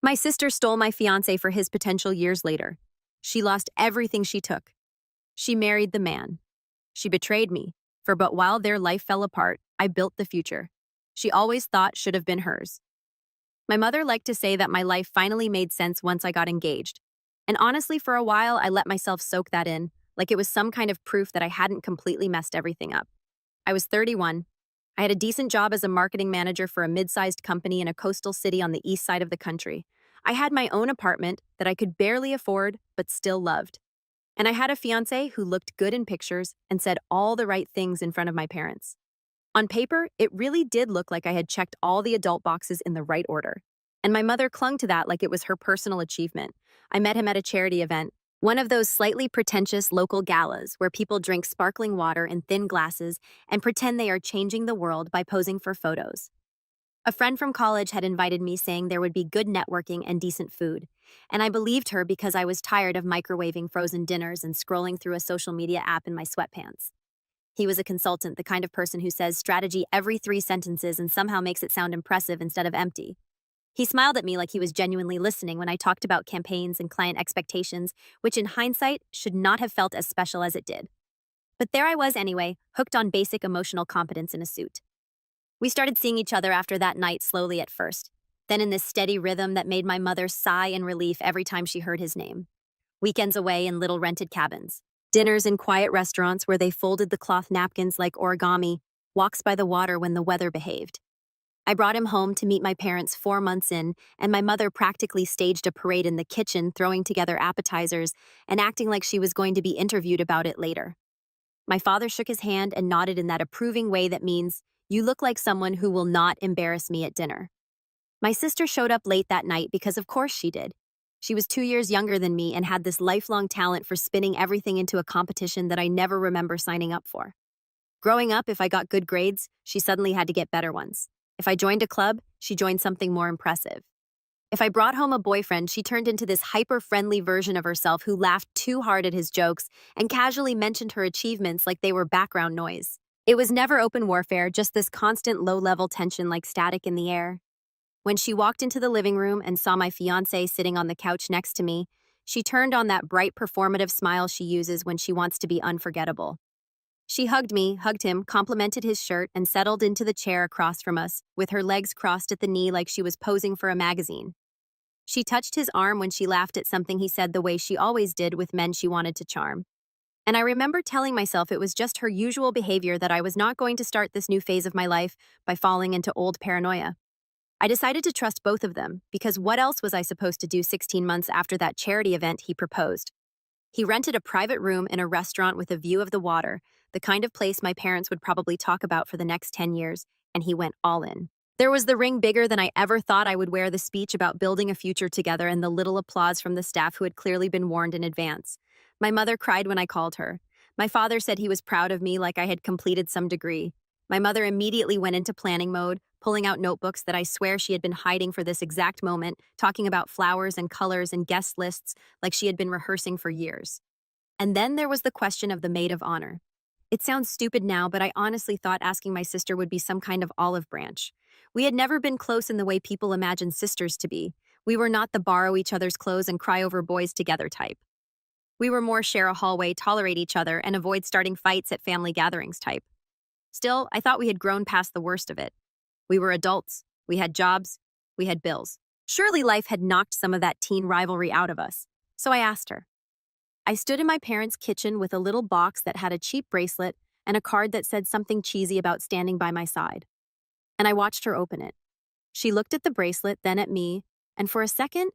My sister stole my fiance for his potential years later. She lost everything she took. She married the man. She betrayed me, for but while their life fell apart, I built the future. She always thought should have been hers. My mother liked to say that my life finally made sense once I got engaged. And honestly, for a while, I let myself soak that in, like it was some kind of proof that I hadn't completely messed everything up. I was 31. I had a decent job as a marketing manager for a mid-sized company in a coastal city on the east side of the country. I had my own apartment that I could barely afford, but still loved. And I had a fiancé who looked good in pictures and said all the right things in front of my parents. On paper, it really did look like I had checked all the adult boxes in the right order. And my mother clung to that like it was her personal achievement. I met him at a charity event, one of those slightly pretentious local galas where people drink sparkling water in thin glasses and pretend they are changing the world by posing for photos. A friend from college had invited me saying there would be good networking and decent food, and I believed her because I was tired of microwaving frozen dinners and scrolling through a social media app in my sweatpants. He was a consultant, the kind of person who says strategy every 3 sentences and somehow makes it sound impressive instead of empty. He smiled at me like he was genuinely listening when I talked about campaigns and client expectations, which in hindsight should not have felt as special as it did. But there I was anyway, hooked on basic emotional competence in a suit. We started seeing each other after that night slowly at first, then in this steady rhythm that made my mother sigh in relief every time she heard his name. Weekends away in little rented cabins, dinners in quiet restaurants where they folded the cloth napkins like origami, walks by the water when the weather behaved. I brought him home to meet my parents 4 months in, and my mother practically staged a parade in the kitchen, throwing together appetizers and acting like she was going to be interviewed about it later. My father shook his hand and nodded in that approving way that means, "You look like someone who will not embarrass me at dinner." My sister showed up late that night because of course she did. She was 2 years younger than me and had this lifelong talent for spinning everything into a competition that I never remember signing up for. Growing up, if I got good grades, she suddenly had to get better ones. If I joined a club, she joined something more impressive. If I brought home a boyfriend, she turned into this hyper-friendly version of herself who laughed too hard at his jokes and casually mentioned her achievements like they were background noise. It was never open warfare, just this constant low-level tension like static in the air. When she walked into the living room and saw my fiancé sitting on the couch next to me, she turned on that bright performative smile she uses when she wants to be unforgettable. She hugged me, hugged him, complimented his shirt, and settled into the chair across from us, with her legs crossed at the knee like she was posing for a magazine. She touched his arm when she laughed at something he said the way she always did with men she wanted to charm. And I remember telling myself it was just her usual behavior, that I was not going to start this new phase of my life by falling into old paranoia. I decided to trust both of them, because what else was I supposed to do 16 months after that charity event he proposed? He rented a private room in a restaurant with a view of the water, the kind of place my parents would probably talk about for the next 10 years, and he went all in. There was the ring bigger than I ever thought I would wear, the speech about building a future together, and the little applause from the staff who had clearly been warned in advance. My mother cried when I called her. My father said he was proud of me like I had completed some degree. My mother immediately went into planning mode, pulling out notebooks that I swear she had been hiding for this exact moment, talking about flowers and colors and guest lists like she had been rehearsing for years. And then there was the question of the maid of honor. It sounds stupid now, but I honestly thought asking my sister would be some kind of olive branch. We had never been close in the way people imagine sisters to be. We were not the borrow each other's clothes and cry over boys together type. We were more share a hallway, tolerate each other, and avoid starting fights at family gatherings type. Still, I thought we had grown past the worst of it. We were adults, we had jobs, we had bills. Surely life had knocked some of that teen rivalry out of us. So I asked her. I stood in my parents' kitchen with a little box that had a cheap bracelet and a card that said something cheesy about standing by my side. And I watched her open it. She looked at the bracelet, then at me, and for a second,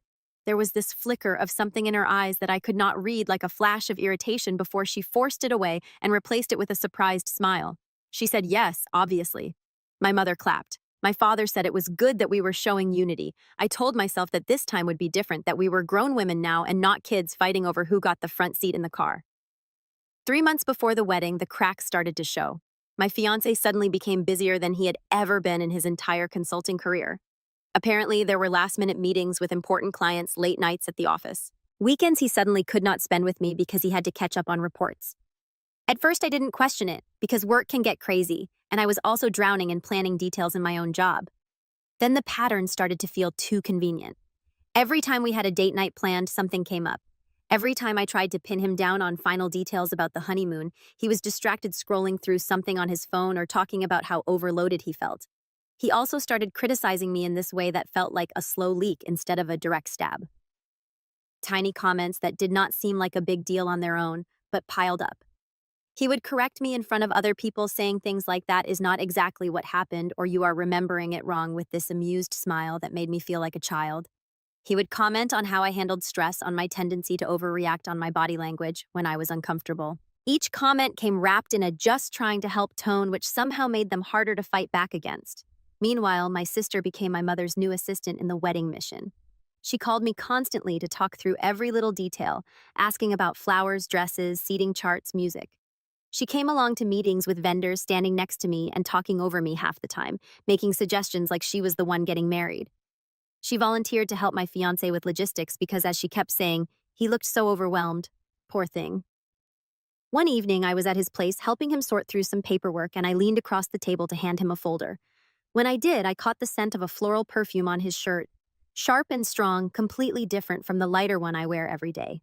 there was this flicker of something in her eyes that I could not read, like a flash of irritation, before she forced it away and replaced it with a surprised smile. She said yes, obviously. My mother clapped. My father said it was good that we were showing unity. I told myself that this time would be different, that we were grown women now and not kids fighting over who got the front seat in the car. 3 months before the wedding, the cracks started to show. My fiancé suddenly became busier than he had ever been in his entire consulting career. Apparently, there were last-minute meetings with important clients, late nights at the office. Weekends he suddenly could not spend with me because he had to catch up on reports. At first, I didn't question it, because work can get crazy, and I was also drowning in planning details in my own job. Then the pattern started to feel too convenient. Every time we had a date night planned, something came up. Every time I tried to pin him down on final details about the honeymoon, he was distracted scrolling through something on his phone or talking about how overloaded he felt. He also started criticizing me in this way that felt like a slow leak instead of a direct stab. Tiny comments that did not seem like a big deal on their own, but piled up. He would correct me in front of other people, saying things like that is not exactly what happened, or you are remembering it wrong, with this amused smile that made me feel like a child. He would comment on how I handled stress, on my tendency to overreact, on my body language when I was uncomfortable. Each comment came wrapped in a just trying to help tone, which somehow made them harder to fight back against. Meanwhile, my sister became my mother's new assistant in the wedding mission. She called me constantly to talk through every little detail, asking about flowers, dresses, seating charts, music. She came along to meetings with vendors, standing next to me and talking over me half the time, making suggestions like she was the one getting married. She volunteered to help my fiancé with logistics because, as she kept saying, he looked so overwhelmed. Poor thing. One evening, I was at his place helping him sort through some paperwork, and I leaned across the table to hand him a folder. When I did, I caught the scent of a floral perfume on his shirt. Sharp and strong, completely different from the lighter one I wear every day.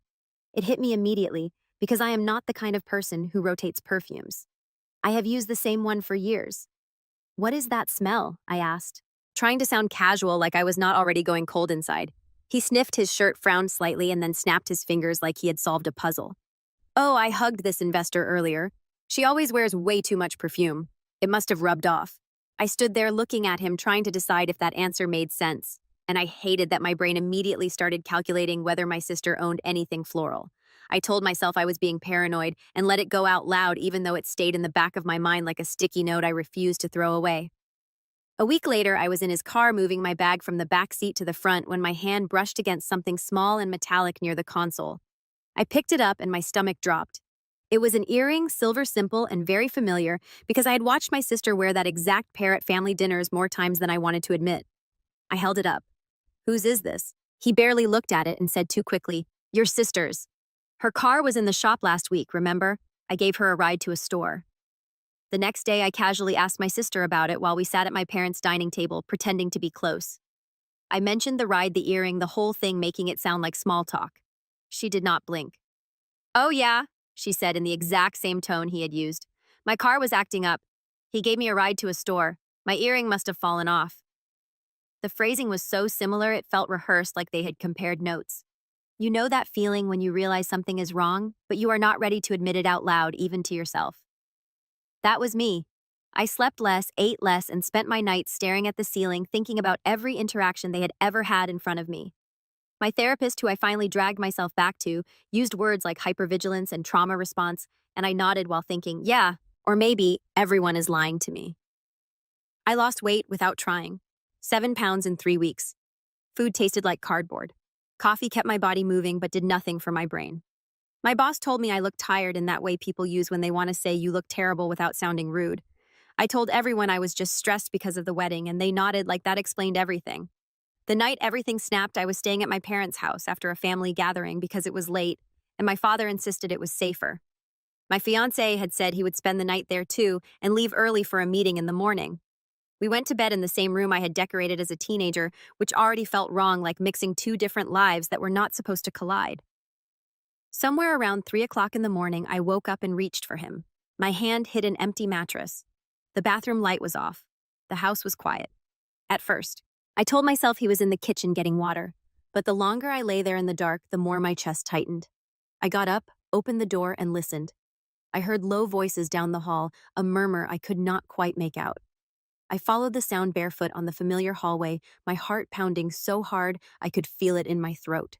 It hit me immediately, because I am not the kind of person who rotates perfumes. I have used the same one for years. "What is that smell?" I asked, trying to sound casual, like I was not already going cold inside. He sniffed his shirt, frowned slightly, and then snapped his fingers like he had solved a puzzle. "Oh, I hugged this investor earlier. She always wears way too much perfume. It must have rubbed off." I stood there looking at him, trying to decide if that answer made sense, and I hated that my brain immediately started calculating whether my sister owned anything floral. I told myself I was being paranoid and let it go out loud, even though it stayed in the back of my mind like a sticky note I refused to throw away. A week later, I was in his car moving my bag from the back seat to the front when my hand brushed against something small and metallic near the console. I picked it up and my stomach dropped. It was an earring, silver simple, and very familiar because I had watched my sister wear that exact pair at family dinners more times than I wanted to admit. I held it up. "Whose is this?" He barely looked at it and said too quickly, "Your sister's. Her car was in the shop last week, remember? I gave her a ride to a store." The next day, I casually asked my sister about it while we sat at my parents' dining table, pretending to be close. I mentioned the ride, the earring, the whole thing, making it sound like small talk. She did not blink. "Oh yeah," she said in the exact same tone he had used. "My car was acting up. He gave me a ride to a store. My earring must have fallen off." The phrasing was so similar it felt rehearsed, like they had compared notes. You know that feeling when you realize something is wrong, but you are not ready to admit it out loud, even to yourself. That was me. I slept less, ate less, and spent my nights staring at the ceiling, thinking about every interaction they had ever had in front of me. My therapist, who I finally dragged myself back to, used words like hypervigilance and trauma response, and I nodded while thinking, yeah, or maybe everyone is lying to me. I lost weight without trying. 7 pounds in 3 weeks. Food tasted like cardboard. Coffee kept my body moving but did nothing for my brain. My boss told me I looked tired in that way people use when they want to say you look terrible without sounding rude. I told everyone I was just stressed because of the wedding, and they nodded like that explained everything. The night everything snapped, I was staying at my parents' house after a family gathering because it was late, and my father insisted it was safer. My fiancé had said he would spend the night there too and leave early for a meeting in the morning. We went to bed in the same room I had decorated as a teenager, which already felt wrong, like mixing two different lives that were not supposed to collide. Somewhere around 3 o'clock in the morning, I woke up and reached for him. My hand hit an empty mattress. The bathroom light was off. The house was quiet. At first, I told myself he was in the kitchen getting water, but the longer I lay there in the dark, the more my chest tightened. I got up, opened the door, and listened. I heard low voices down the hall, a murmur I could not quite make out. I followed the sound barefoot on the familiar hallway, my heart pounding so hard I could feel it in my throat.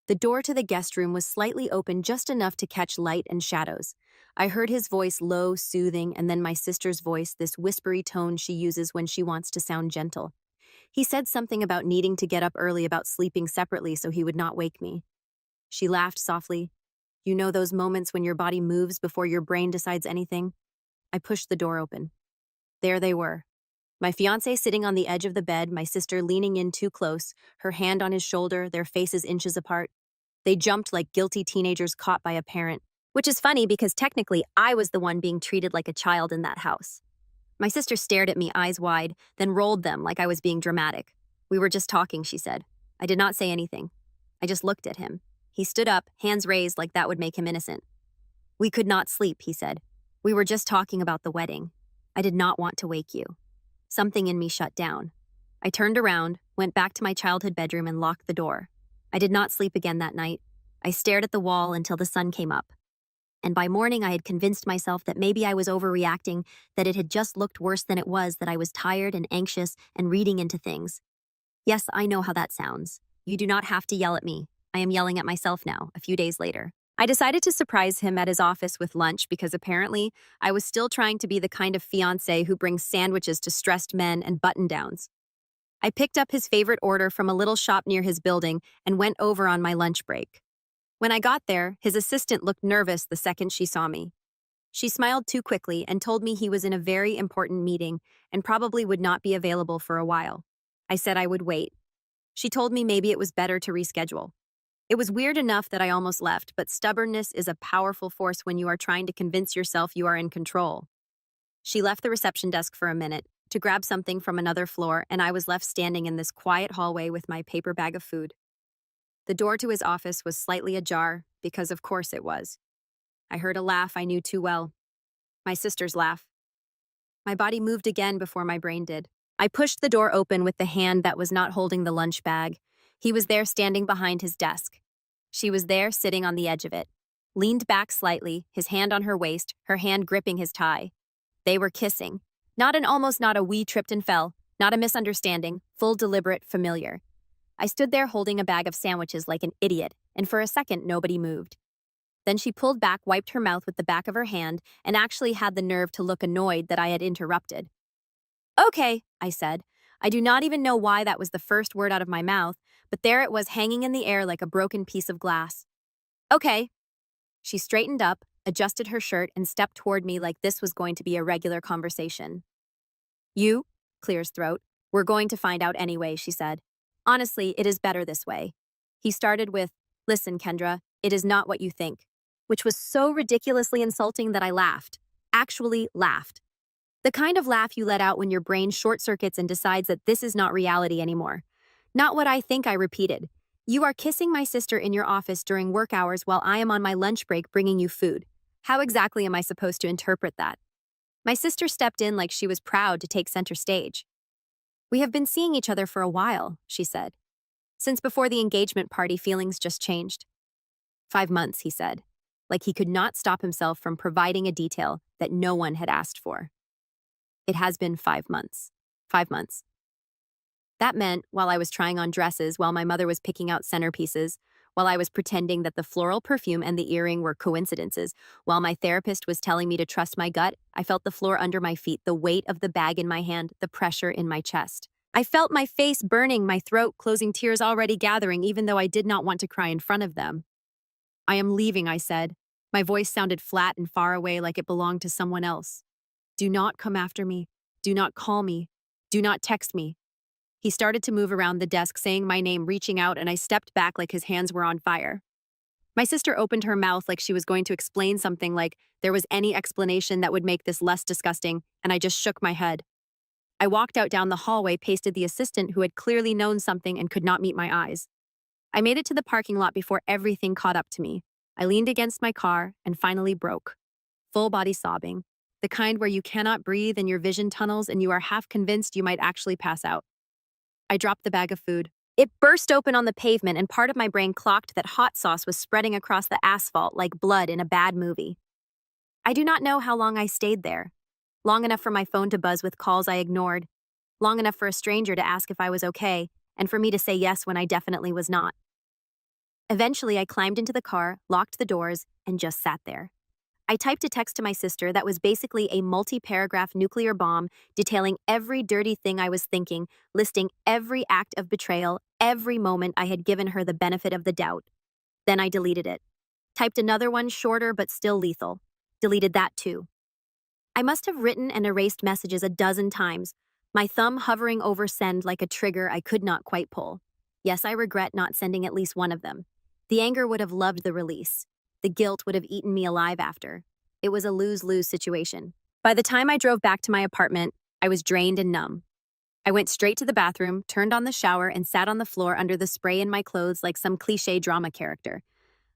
The door to the guest room was slightly open, just enough to catch light and shadows. I heard his voice, low, soothing, and then my sister's voice, this whispery tone she uses when she wants to sound gentle. He said something about needing to get up early, about sleeping separately so he would not wake me. She laughed softly. You know those moments when your body moves before your brain decides anything? I pushed the door open. There they were. My fiancé sitting on the edge of the bed, my sister leaning in too close, her hand on his shoulder, their faces inches apart. They jumped like guilty teenagers caught by a parent, which is funny because technically I was the one being treated like a child in that house. My sister stared at me, eyes wide, then rolled them like I was being dramatic. We were just talking, she said. I did not say anything. I just looked at him. He stood up, hands raised like that would make him innocent. We could not sleep, he said. We were just talking about the wedding. I did not want to wake you. Something in me shut down. I turned around, went back to my childhood bedroom and locked the door. I did not sleep again that night. I stared at the wall until the sun came up. And by morning, I had convinced myself that maybe I was overreacting, that it had just looked worse than it was, that I was tired and anxious and reading into things. Yes, I know how that sounds. You do not have to yell at me. I am yelling at myself now, a few days later. I decided to surprise him at his office with lunch because apparently I was still trying to be the kind of fiancé who brings sandwiches to stressed men and button-downs. I picked up his favorite order from a little shop near his building and went over on my lunch break. When I got there, his assistant looked nervous the second she saw me. She smiled too quickly and told me he was in a very important meeting and probably would not be available for a while. I said I would wait. She told me maybe it was better to reschedule. It was weird enough that I almost left, but stubbornness is a powerful force when you are trying to convince yourself you are in control. She left the reception desk for a minute to grab something from another floor, and I was left standing in this quiet hallway with my paper bag of food. The door to his office was slightly ajar, because of course it was. I heard a laugh I knew too well. My sister's laugh. My body moved again before my brain did. I pushed the door open with the hand that was not holding the lunch bag. He was there standing behind his desk. She was there sitting on the edge of it, leaned back slightly, his hand on her waist, her hand gripping his tie. They were kissing. Not a we tripped and fell, not a misunderstanding, full deliberate, familiar. I stood there holding a bag of sandwiches like an idiot, and for a second nobody moved. Then she pulled back, wiped her mouth with the back of her hand, and actually had the nerve to look annoyed that I had interrupted. Okay, I said. I do not even know why that was the first word out of my mouth, but there it was hanging in the air like a broken piece of glass. Okay. She straightened up, adjusted her shirt, and stepped toward me like this was going to be a regular conversation. You, clears throat, we're going to find out anyway, she said. Honestly, it is better this way. He started with, listen, Kendra, it is not what you think, which was so ridiculously insulting that I laughed. Actually laughed. The kind of laugh you let out when your brain short-circuits and decides that this is not reality anymore. Not what I think, I repeated. You are kissing my sister in your office during work hours while I am on my lunch break bringing you food. How exactly am I supposed to interpret that? My sister stepped in like she was proud to take center stage. We have been seeing each other for a while, she said. Since before the engagement party, feelings just changed. 5 months, he said, like he could not stop himself from providing a detail that no one had asked for. It has been 5 months. 5 months. That meant while I was trying on dresses, while my mother was picking out centerpieces, while I was pretending that the floral perfume and the earring were coincidences, while my therapist was telling me to trust my gut, I felt the floor under my feet, the weight of the bag in my hand, the pressure in my chest. I felt my face burning, my throat closing, tears already gathering, even though I did not want to cry in front of them. I am leaving, I said. My voice sounded flat and far away like it belonged to someone else. Do not come after me. Do not call me. Do not text me. He started to move around the desk, saying my name, reaching out, and I stepped back like his hands were on fire. My sister opened her mouth like she was going to explain something, like there was any explanation that would make this less disgusting, and I just shook my head. I walked out down the hallway, pasted the assistant who had clearly known something and could not meet my eyes. I made it to the parking lot before everything caught up to me. I leaned against my car and finally broke. Full body sobbing. The kind where you cannot breathe and your vision tunnels and you are half convinced you might actually pass out. I dropped the bag of food. It burst open on the pavement and part of my brain clocked that hot sauce was spreading across the asphalt like blood in a bad movie. I do not know how long I stayed there. Long enough for my phone to buzz with calls I ignored. Long enough for a stranger to ask if I was okay, and for me to say yes when I definitely was not. Eventually, I climbed into the car, locked the doors, and just sat there. I typed a text to my sister that was basically a multi-paragraph nuclear bomb detailing every dirty thing I was thinking, listing every act of betrayal, every moment I had given her the benefit of the doubt. Then I deleted it. Typed another one, shorter but still lethal. Deleted that too. I must have written and erased messages a dozen times, my thumb hovering over send like a trigger I could not quite pull. Yes, I regret not sending at least one of them. The anger would have loved the release. The guilt would have eaten me alive after. It was a lose-lose situation. By the time I drove back to my apartment, I was drained and numb. I went straight to the bathroom, turned on the shower, and sat on the floor under the spray in my clothes like some cliché drama character.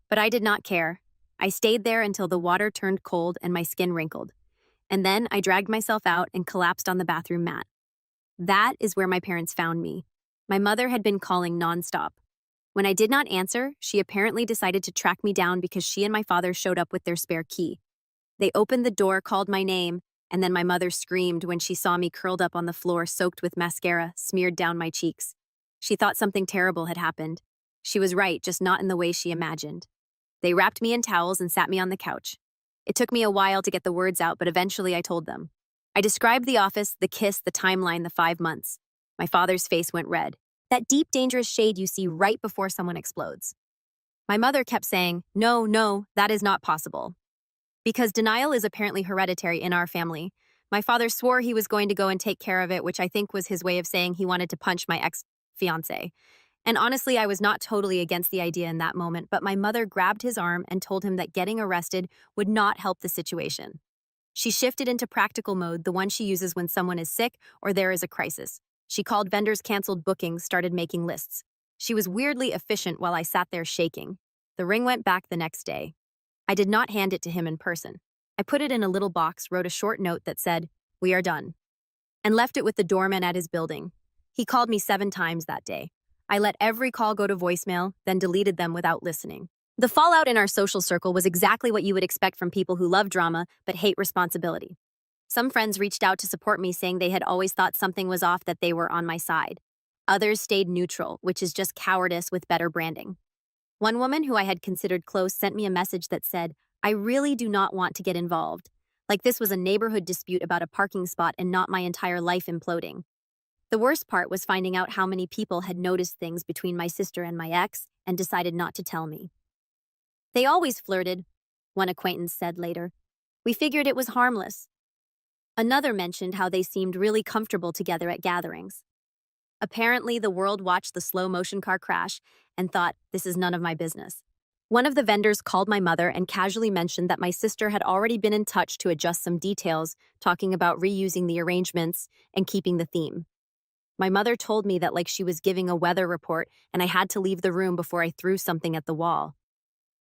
But I did not care. I stayed there until the water turned cold and my skin wrinkled. And then I dragged myself out and collapsed on the bathroom mat. That is where my parents found me. My mother had been calling nonstop. When I did not answer, she apparently decided to track me down because she and my father showed up with their spare key. They opened the door, called my name, and then my mother screamed when she saw me curled up on the floor, soaked with mascara, smeared down my cheeks. She thought something terrible had happened. She was right, just not in the way she imagined. They wrapped me in towels and sat me on the couch. It took me a while to get the words out, but eventually I told them. I described the office, the kiss, the timeline, the 5 months. My father's face went red. That deep, dangerous shade you see right before someone explodes. My mother kept saying, "No, no, that is not possible." Because denial is apparently hereditary in our family. My father swore he was going to go and take care of it, which I think was his way of saying he wanted to punch my ex-fiancé. And honestly, I was not totally against the idea in that moment, but my mother grabbed his arm and told him that getting arrested would not help the situation. She shifted into practical mode, the one she uses when someone is sick or there is a crisis. She called vendors, canceled bookings, started making lists. She was weirdly efficient while I sat there shaking. The ring went back the next day. I did not hand it to him in person. I put it in a little box, wrote a short note that said, "We are done," and left it with the doorman at his building. He called me 7 times that day. I let every call go to voicemail, then deleted them without listening. The fallout in our social circle was exactly what you would expect from people who love drama but hate responsibility. Some friends reached out to support me, saying they had always thought something was off, that they were on my side. Others stayed neutral, which is just cowardice with better branding. One woman who I had considered close sent me a message that said, "I really do not want to get involved." Like this was a neighborhood dispute about a parking spot and not my entire life imploding. The worst part was finding out how many people had noticed things between my sister and my ex and decided not to tell me. "They always flirted," one acquaintance said later. "We figured it was harmless." Another mentioned how they seemed really comfortable together at gatherings. Apparently, the world watched the slow-motion car crash and thought, this is none of my business. One of the vendors called my mother and casually mentioned that my sister had already been in touch to adjust some details, talking about reusing the arrangements and keeping the theme. My mother told me that like she was giving a weather report and I had to leave the room before I threw something at the wall.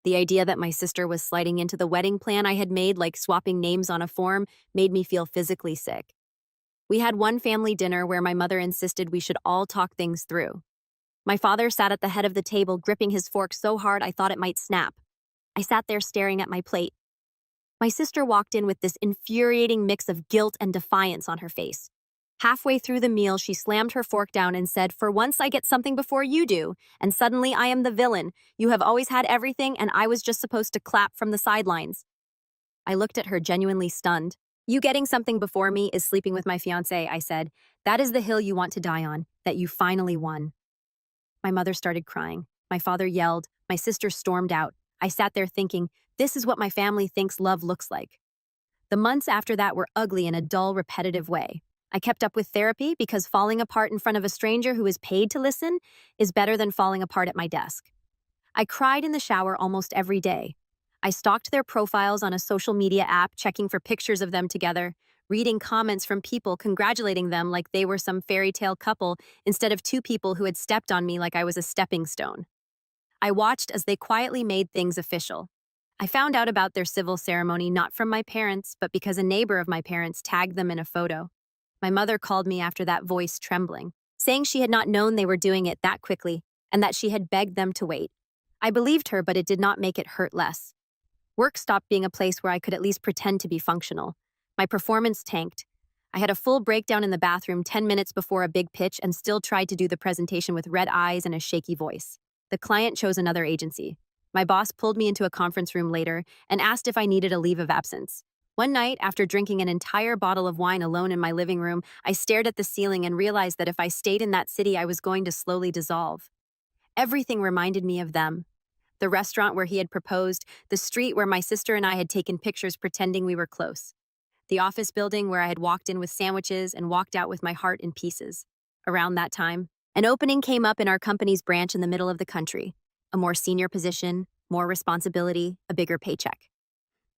The idea that my sister was sliding into the wedding plan I had made, like swapping names on a form, made me feel physically sick. We had one family dinner where my mother insisted we should all talk things through. My father sat at the head of the table, gripping his fork so hard I thought it might snap. I sat there staring at my plate. My sister walked in with this infuriating mix of guilt and defiance on her face. Halfway through the meal, she slammed her fork down and said, "For once I get something before you do, and suddenly I am the villain. You have always had everything, and I was just supposed to clap from the sidelines." I looked at her, genuinely stunned. "You getting something before me is sleeping with my fiancé," I said. "That is the hill you want to die on, that you finally won." My mother started crying. My father yelled. My sister stormed out. I sat there thinking, this is what my family thinks love looks like. The months after that were ugly in a dull, repetitive way. I kept up with therapy because falling apart in front of a stranger who is paid to listen is better than falling apart at my desk. I cried in the shower almost every day. I stalked their profiles on a social media app, checking for pictures of them together, reading comments from people congratulating them like they were some fairy tale couple instead of 2 people who had stepped on me like I was a stepping stone. I watched as they quietly made things official. I found out about their civil ceremony not from my parents, but because a neighbor of my parents tagged them in a photo. My mother called me after that, voice trembling, saying she had not known they were doing it that quickly and that she had begged them to wait. I believed her, but it did not make it hurt less. Work stopped being a place where I could at least pretend to be functional. My performance tanked. I had a full breakdown in the bathroom 10 minutes before a big pitch and still tried to do the presentation with red eyes and a shaky voice. The client chose another agency. My boss pulled me into a conference room later and asked if I needed a leave of absence. One night, after drinking an entire bottle of wine alone in my living room, I stared at the ceiling and realized that if I stayed in that city, I was going to slowly dissolve. Everything reminded me of them. The restaurant where he had proposed, the street where my sister and I had taken pictures pretending we were close, the office building where I had walked in with sandwiches and walked out with my heart in pieces. Around that time, an opening came up in our company's branch in the middle of the country. A more senior position, more responsibility, a bigger paycheck.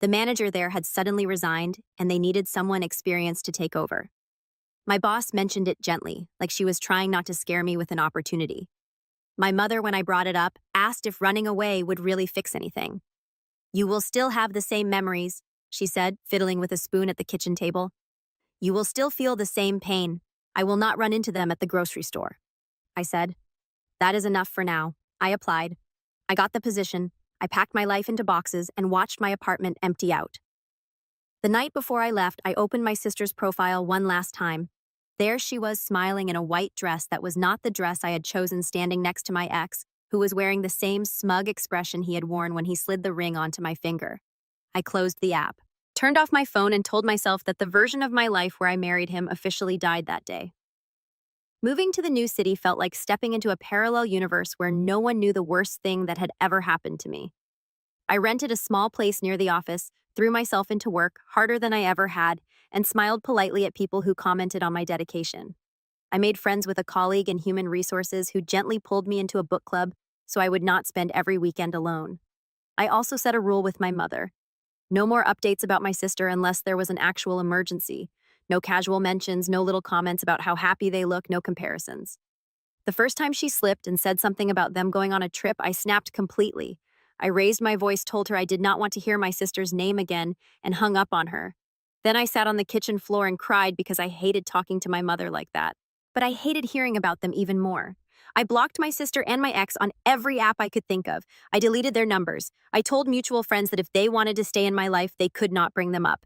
The manager there had suddenly resigned, and they needed someone experienced to take over. My boss mentioned it gently, like she was trying not to scare me with an opportunity. My mother, when I brought it up, asked if running away would really fix anything. You will still have the same memories, she said, fiddling with a spoon at the kitchen table. You will still feel the same pain. I will not run into them at the grocery store. I said, that is enough for now. I applied. I got the position. I packed my life into boxes and watched my apartment empty out. The night before I left, I opened my sister's profile one last time. There she was, smiling in a white dress that was not the dress I had chosen, standing next to my ex, who was wearing the same smug expression he had worn when he slid the ring onto my finger. I closed the app, turned off my phone, and told myself that the version of my life where I married him officially died that day. Moving to the new city felt like stepping into a parallel universe where no one knew the worst thing that had ever happened to me. I rented a small place near the office, threw myself into work harder than I ever had, and smiled politely at people who commented on my dedication. I made friends with a colleague in human resources who gently pulled me into a book club so I would not spend every weekend alone. I also set a rule with my mother. No more updates about my sister unless there was an actual emergency. No casual mentions, no little comments about how happy they look, no comparisons. The first time she slipped and said something about them going on a trip, I snapped completely. I raised my voice, told her I did not want to hear my sister's name again, and hung up on her. Then I sat on the kitchen floor and cried because I hated talking to my mother like that. But I hated hearing about them even more. I blocked my sister and my ex on every app I could think of. I deleted their numbers. I told mutual friends that if they wanted to stay in my life, they could not bring them up.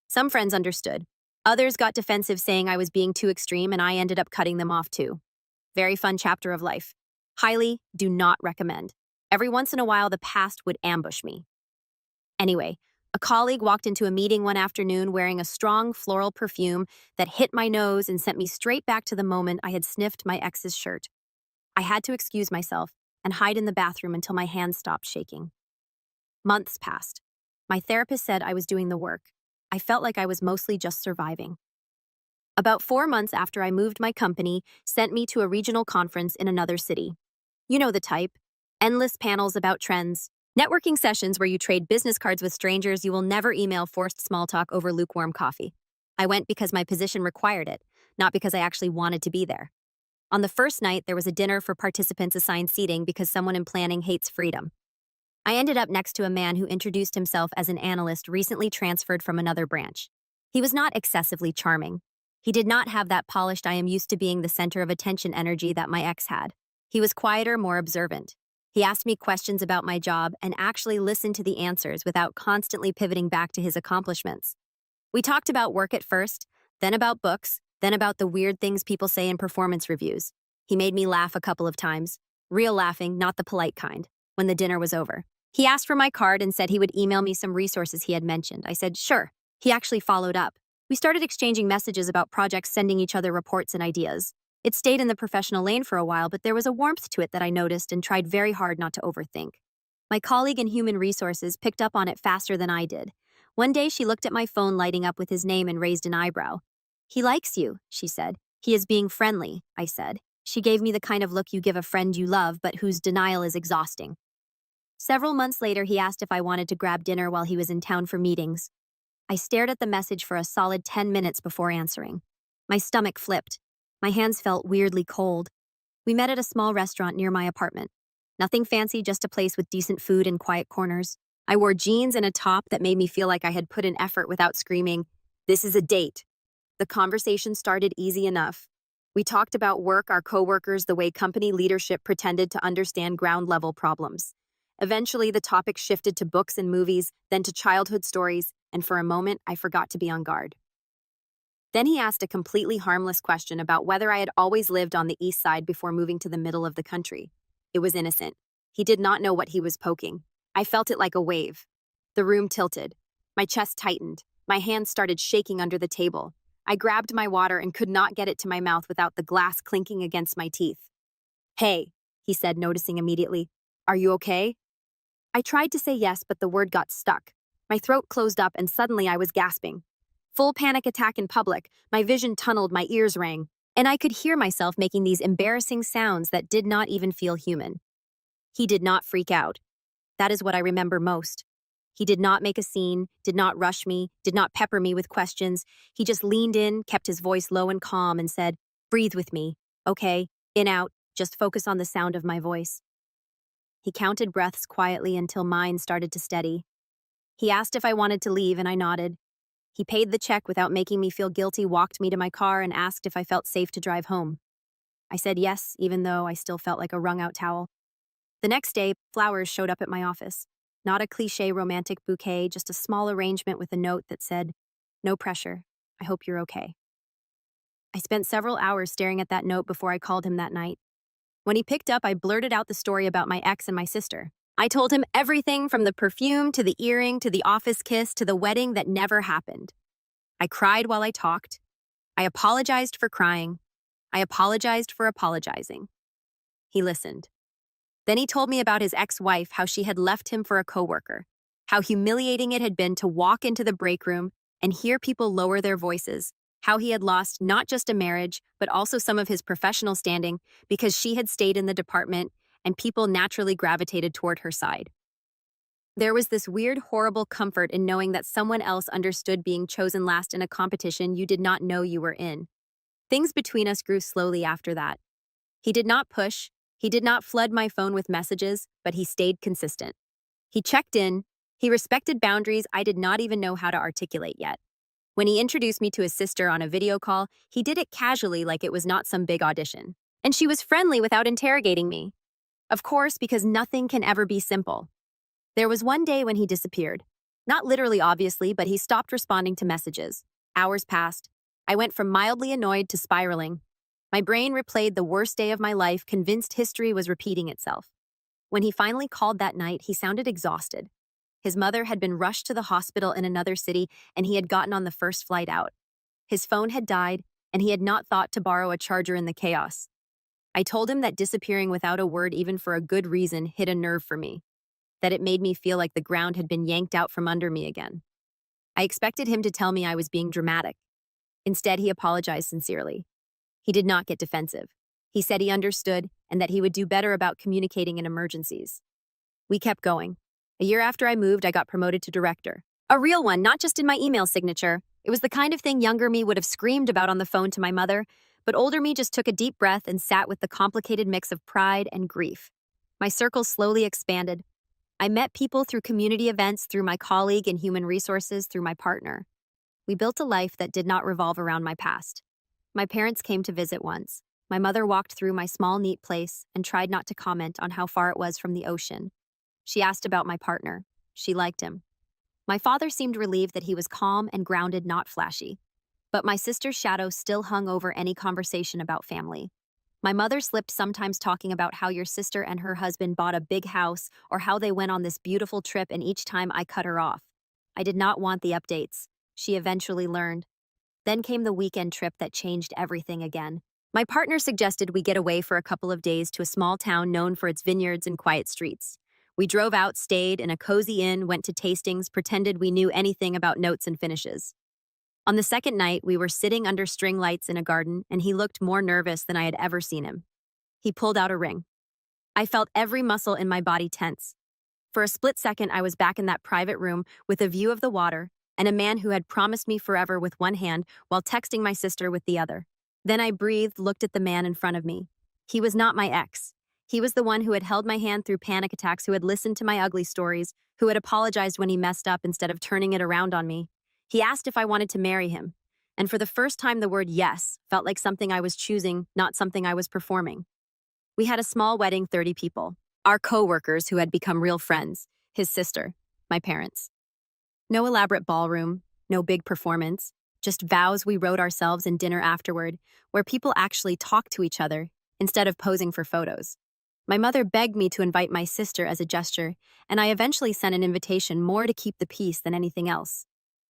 Some friends understood. Others got defensive, saying I was being too extreme, and I ended up cutting them off too. Very fun chapter of life. Highly do not recommend. Every once in a while, the past would ambush me. Anyway, a colleague walked into a meeting one afternoon wearing a strong floral perfume that hit my nose and sent me straight back to the moment I had sniffed my ex's shirt. I had to excuse myself and hide in the bathroom until my hands stopped shaking. Months passed. My therapist said I was doing the work. I felt like I was mostly just surviving. About 4 months after I moved, my company sent me to a regional conference in another city. You know the type. Endless panels about trends. Networking sessions where you trade business cards with strangers you will never email, forced small talk over lukewarm coffee. I went because my position required it, not because I actually wanted to be there. On the first night, there was a dinner for participants assigned seating because someone in planning hates freedom. I ended up next to a man who introduced himself as an analyst recently transferred from another branch. He was not excessively charming. He did not have that polished I am used to being the center of attention energy that my ex had. He was quieter, more observant. He asked me questions about my job and actually listened to the answers without constantly pivoting back to his accomplishments. We talked about work at first, then about books, then about the weird things people say in performance reviews. He made me laugh a couple of times. Real laughing, not the polite kind, when the dinner was over. He asked for my card and said he would email me some resources he had mentioned. I said, sure. He actually followed up. We started exchanging messages about projects, sending each other reports and ideas. It stayed in the professional lane for a while, but there was a warmth to it that I noticed and tried very hard not to overthink. My colleague in human resources picked up on it faster than I did. One day she looked at my phone lighting up with his name and raised an eyebrow. He likes you, she said. He is being friendly, I said. She gave me the kind of look you give a friend you love, but whose denial is exhausting. Several months later, he asked if I wanted to grab dinner while he was in town for meetings. I stared at the message for a solid 10 minutes before answering. My stomach flipped. My hands felt weirdly cold. We met at a small restaurant near my apartment. Nothing fancy, just a place with decent food and quiet corners. I wore jeans and a top that made me feel like I had put in effort without screaming, "This is a date." The conversation started easy enough. We talked about work, our coworkers, the way company leadership pretended to understand ground-level problems. Eventually, the topic shifted to books and movies, then to childhood stories, and for a moment, I forgot to be on guard. Then he asked a completely harmless question about whether I had always lived on the east side before moving to the middle of the country. It was innocent. He did not know what he was poking. I felt it like a wave. The room tilted. My chest tightened. My hands started shaking under the table. I grabbed my water and could not get it to my mouth without the glass clinking against my teeth. "Hey," he said, noticing immediately. "Are you okay?" I tried to say yes, but the word got stuck. My throat closed up and suddenly I was gasping. Full panic attack in public, my vision tunneled, my ears rang, and I could hear myself making these embarrassing sounds that did not even feel human. He did not freak out. That is what I remember most. He did not make a scene, did not rush me, did not pepper me with questions. He just leaned in, kept his voice low and calm, and said, "Breathe with me. Okay, in, out, just focus on the sound of my voice." He counted breaths quietly until mine started to steady. He asked if I wanted to leave, and I nodded. He paid the check without making me feel guilty, walked me to my car, and asked if I felt safe to drive home. I said yes, even though I still felt like a wrung-out towel. The next day, flowers showed up at my office. Not a cliché romantic bouquet, just a small arrangement with a note that said, "No pressure. I hope you're okay." I spent several hours staring at that note before I called him that night. When he picked up, I blurted out the story about my ex and my sister. I told him everything from the perfume to the earring to the office kiss to the wedding that never happened. I cried while I talked. I apologized for crying. I apologized for apologizing. He listened. Then he told me about his ex-wife, how she had left him for a coworker, how humiliating it had been to walk into the break room and hear people lower their voices, how he had lost not just a marriage, but also some of his professional standing because she had stayed in the department and people naturally gravitated toward her side. There was this weird, horrible comfort in knowing that someone else understood being chosen last in a competition you did not know you were in. Things between us grew slowly after that. He did not push, he did not flood my phone with messages, but he stayed consistent. He checked in, he respected boundaries I did not even know how to articulate yet. When he introduced me to his sister on a video call, he did it casually like it was not some big audition. And she was friendly without interrogating me. Of course, because nothing can ever be simple. There was one day when he disappeared. Not literally, obviously, but he stopped responding to messages. Hours passed. I went from mildly annoyed to spiraling. My brain replayed the worst day of my life, convinced history was repeating itself. When he finally called that night, he sounded exhausted. His mother had been rushed to the hospital in another city, and he had gotten on the first flight out. His phone had died, and he had not thought to borrow a charger in the chaos. I told him that disappearing without a word, even for a good reason, hit a nerve for me, that it made me feel like the ground had been yanked out from under me again. I expected him to tell me I was being dramatic. Instead, he apologized sincerely. He did not get defensive. He said he understood and that he would do better about communicating in emergencies. We kept going. A year after I moved, I got promoted to director. A real one, not just in my email signature. It was the kind of thing younger me would have screamed about on the phone to my mother, but older me just took a deep breath and sat with the complicated mix of pride and grief. My circle slowly expanded. I met people through community events, through my colleague in human resources, through my partner. We built a life that did not revolve around my past. My parents came to visit once. My mother walked through my small, neat place and tried not to comment on how far it was from the ocean. She asked about my partner. She liked him. My father seemed relieved that he was calm and grounded, not flashy. But my sister's shadow still hung over any conversation about family. My mother slipped sometimes talking about how your sister and her husband bought a big house or how they went on this beautiful trip, and each time I cut her off. I did not want the updates. She eventually learned. Then came the weekend trip that changed everything again. My partner suggested we get away for a couple of days to a small town known for its vineyards and quiet streets. We drove out, stayed in a cozy inn, went to tastings, pretended we knew anything about notes and finishes. On the second night, we were sitting under string lights in a garden, and he looked more nervous than I had ever seen him. He pulled out a ring. I felt every muscle in my body tense. For a split second, I was back in that private room with a view of the water and a man who had promised me forever with one hand while texting my sister with the other. Then I breathed, looked at the man in front of me. He was not my ex. He was the one who had held my hand through panic attacks, who had listened to my ugly stories, who had apologized when he messed up instead of turning it around on me. He asked if I wanted to marry him, and for the first time the word yes felt like something I was choosing, not something I was performing. We had a small wedding, 30 people. Our co-workers who had become real friends, his sister, my parents. No elaborate ballroom, no big performance, just vows we wrote ourselves and dinner afterward, where people actually talked to each other instead of posing for photos. My mother begged me to invite my sister as a gesture, and I eventually sent an invitation more to keep the peace than anything else.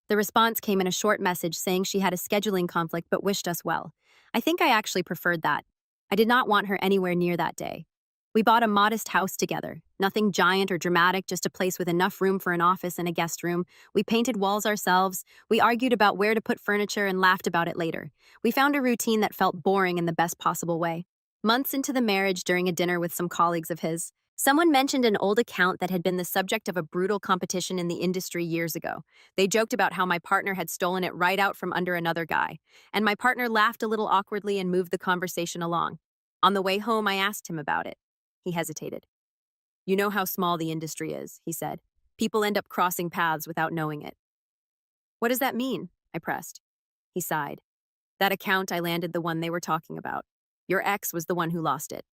The response came in a short message saying she had a scheduling conflict but wished us well. I think I actually preferred that. I did not want her anywhere near that day. We bought a modest house together. Nothing giant or dramatic, just a place with enough room for an office and a guest room. We painted walls ourselves. We argued about where to put furniture and laughed about it later. We found a routine that felt boring in the best possible way. Months into the marriage, during a dinner with some colleagues of his, Someone mentioned an old account that had been the subject of a brutal competition in the industry years ago. They joked about how my partner had stolen it right out from under another guy, and my partner laughed a little awkwardly and moved the conversation along. On the way home, I asked him about it. He hesitated. You know how small the industry is, he said. People end up crossing paths without knowing it. What does that mean? I pressed. He sighed. That account, I landed the one they were talking about. Your ex was the one who lost it.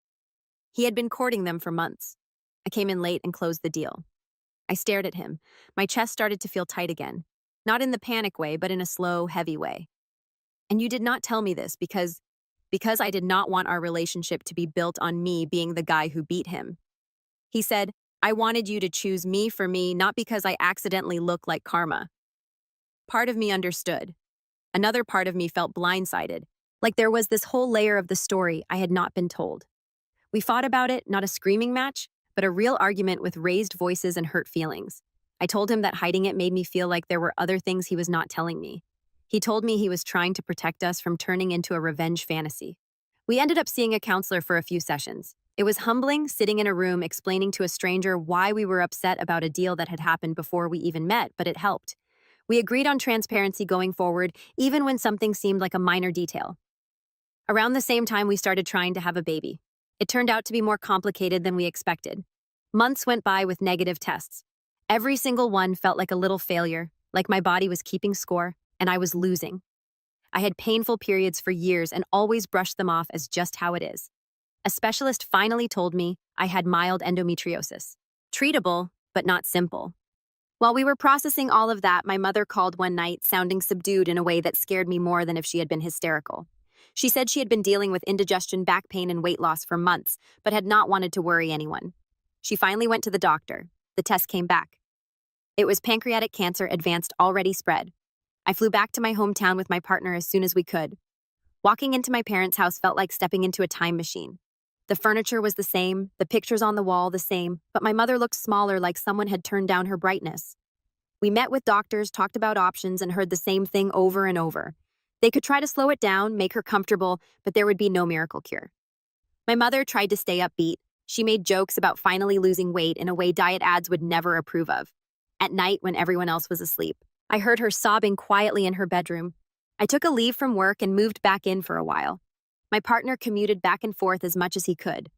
He had been courting them for months. I came in late and closed the deal. I stared at him. My chest started to feel tight again. Not in the panic way, but in a slow, heavy way. And you did not tell me this because I did not want our relationship to be built on me being the guy who beat him. He said, I wanted you to choose me for me, not because I accidentally look like karma. Part of me understood. Another part of me felt blindsided, like there was this whole layer of the story I had not been told. We fought about it, not a screaming match, but a real argument with raised voices and hurt feelings. I told him that hiding it made me feel like there were other things he was not telling me. He told me he was trying to protect us from turning into a revenge fantasy. We ended up seeing a counselor for a few sessions. It was humbling, sitting in a room explaining to a stranger why we were upset about a deal that had happened before we even met, but it helped. We agreed on transparency going forward, even when something seemed like a minor detail. Around the same time, we started trying to have a baby. It turned out to be more complicated than we expected. Months went by with negative tests. Every single one felt like a little failure, like my body was keeping score, and I was losing. I had painful periods for years and always brushed them off as just how it is. A specialist finally told me I had mild endometriosis. Treatable, but not simple. While we were processing all of that, my mother called one night, sounding subdued in a way that scared me more than if she had been hysterical. She said she had been dealing with indigestion, back pain, and weight loss for months, but had not wanted to worry anyone. She finally went to the doctor. The test came back. It was pancreatic cancer, advanced, already spread. I flew back to my hometown with my partner as soon as we could. Walking into my parents' house felt like stepping into a time machine. The furniture was the same, the pictures on the wall the same, but my mother looked smaller, like someone had turned down her brightness. We met with doctors, talked about options, and heard the same thing over and over. They could try to slow it down, make her comfortable, but there would be no miracle cure. My mother tried to stay upbeat. She made jokes about finally losing weight in a way diet ads would never approve of. At night, when everyone else was asleep, I heard her sobbing quietly in her bedroom. I took a leave from work and moved back in for a while. My partner commuted back and forth as much as he could.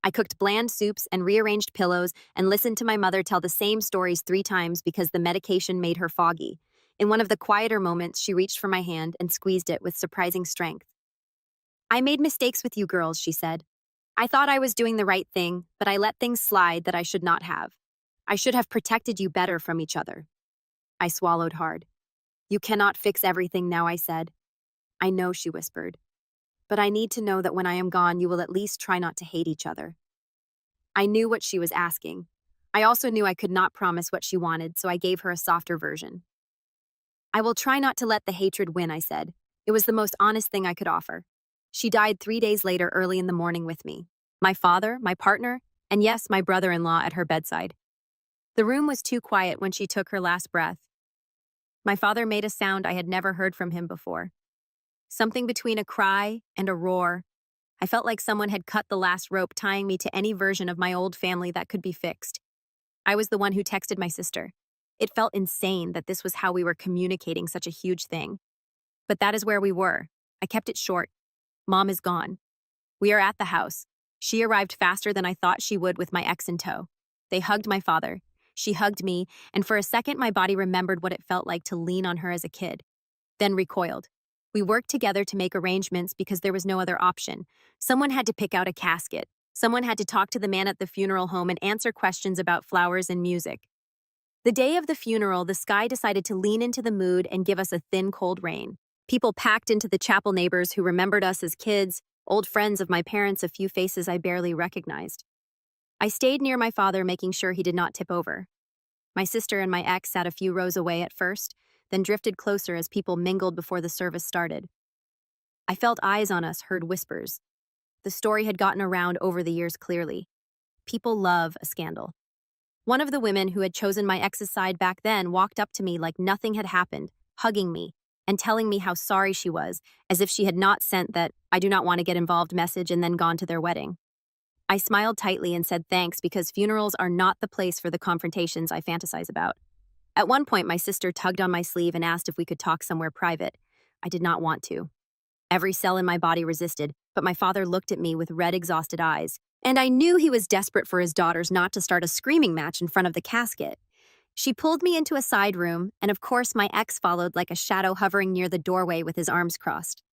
I cooked bland soups and rearranged pillows and listened to my mother tell the same stories 3 times because the medication made her foggy. In one of the quieter moments, she reached for my hand and squeezed it with surprising strength. I made mistakes with you girls, she said. I thought I was doing the right thing, but I let things slide that I should not have. I should have protected you better from each other. I swallowed hard. You cannot fix everything now, I said. I know, she whispered. But I need to know that when I am gone, you will at least try not to hate each other. I knew what she was asking. I also knew I could not promise what she wanted, so I gave her a softer version. I will try not to let the hatred win, I said. It was the most honest thing I could offer. She died 3 days later, early in the morning with me. My father, my partner, and yes, my brother-in-law at her bedside. The room was too quiet when she took her last breath. My father made a sound I had never heard from him before. Something between a cry and a roar. I felt like someone had cut the last rope tying me to any version of my old family that could be fixed. I was the one who texted my sister. It felt insane that this was how we were communicating such a huge thing. But that is where we were. I kept it short. Mom is gone. We are at the house. She arrived faster than I thought she would with my ex in tow. They hugged my father. She hugged me, and for a second my body remembered what it felt like to lean on her as a kid. Then recoiled. We worked together to make arrangements because there was no other option. Someone had to pick out a casket. Someone had to talk to the man at the funeral home and answer questions about flowers and music. The day of the funeral, the sky decided to lean into the mood and give us a thin, cold rain. People packed into the chapel, neighbors who remembered us as kids, old friends of my parents, a few faces I barely recognized. I stayed near my father, making sure he did not tip over. My sister and my ex sat a few rows away at first, then drifted closer as people mingled before the service started. I felt eyes on us, heard whispers. The story had gotten around over the years clearly. People love a scandal. One of the women who had chosen my ex's side back then walked up to me like nothing had happened, hugging me and telling me how sorry she was, as if she had not sent that "I do not want to get involved" message and then gone to their wedding. I smiled tightly and said thanks because funerals are not the place for the confrontations I fantasize about. At one point, my sister tugged on my sleeve and asked if we could talk somewhere private. I did not want to. Every cell in my body resisted, but my father looked at me with red, exhausted eyes, and I knew he was desperate for his daughters not to start a screaming match in front of the casket. She pulled me into a side room, and of course my ex followed like a shadow hovering near the doorway with his arms crossed.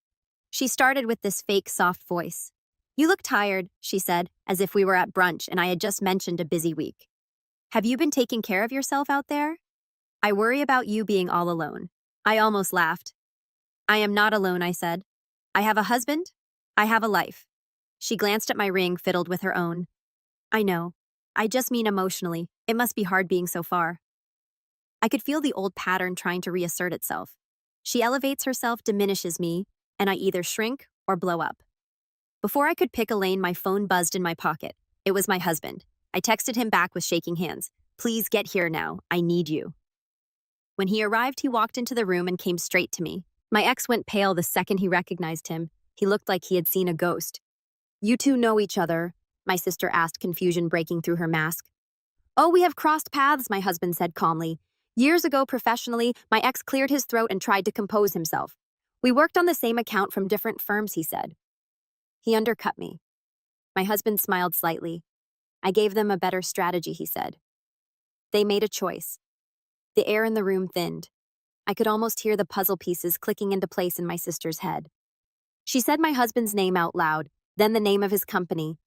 She started with this fake soft voice. "You look tired," she said, as if we were at brunch and I had just mentioned a busy week. "Have you been taking care of yourself out there? I worry about you being all alone." I almost laughed. "I am not alone," I said. "I have a husband. I have a life." She glanced at my ring fiddled with her own. "I know. I just mean emotionally. It must be hard being so far." I could feel the old pattern trying to reassert itself. She elevates herself, diminishes me, and I either shrink or blow up. Before I could pick a lane, my phone buzzed in my pocket. It was my husband. I texted him back with shaking hands. "Please get here now. I need you." When he arrived, he walked into the room and came straight to me. My ex went pale the second he recognized him. He looked like he had seen a ghost. "You two know each other?" my sister asked, confusion breaking through her mask. "Oh, we have crossed paths," my husband said calmly. "Years ago, professionally, my ex cleared his throat and tried to compose himself. We worked on the same account from different firms," he said. He undercut me. My husband smiled slightly. "I gave them a better strategy," he said. They made a choice. The air in the room thinned. I could almost hear the puzzle pieces clicking into place in my sister's head. She said my husband's name out loud, then the name of his company,